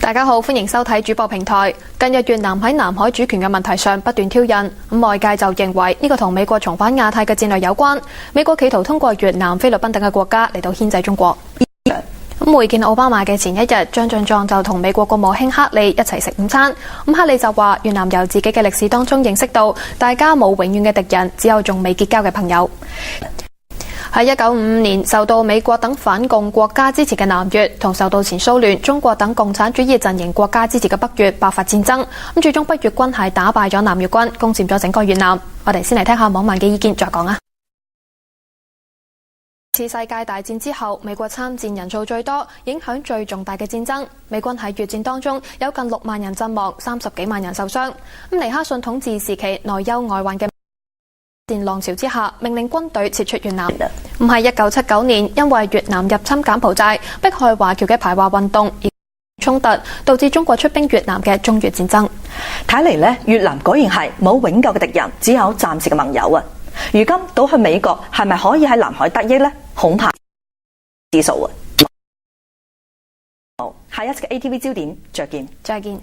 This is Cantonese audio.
大家好，歡迎收睇主播平台。近日越南喺南海主權嘅問題上不斷挑釁，外界就認為呢個同美國重返亞太嘅戰略有關。美國企圖通過越南、菲律賓等嘅國家嚟到牽制中國。會見奧巴馬嘅前一日，張俊壯就同美國國務卿克里一齊食午餐。克里就話越南由自己嘅歷史當中認識到，大家冇永遠嘅敵人，只有仲未結交嘅朋友。喺1955年受到美國等反共國家支持嘅南越，同受到前蘇聯、中國等共產主義陣營國家支持嘅北越爆發戰爭。最終北越軍係打敗咗南越軍，攻佔咗整個越南。我哋先嚟聽下網民嘅意見再講啊。次世界大戰之後，美國參戰人數最多、影響最重大嘅戰爭，美軍喺越戰當中有近6萬人陣亡，30幾萬人受傷。尼克遜統治時期內憂外患嘅戰浪潮之下，命令軍隊撤出越南。喺1979年，因為越南入侵柬埔寨、迫害華僑嘅排華運動而衝突，導致中國出兵越南嘅中越戰爭。睇嚟呢，越南果然係冇永久嘅敵人，只有暫時嘅盟友啊！如今倒去美國，係咪可以喺南海得益呢？恐怕之數啊！好，下一次嘅 ATV 焦點，再見。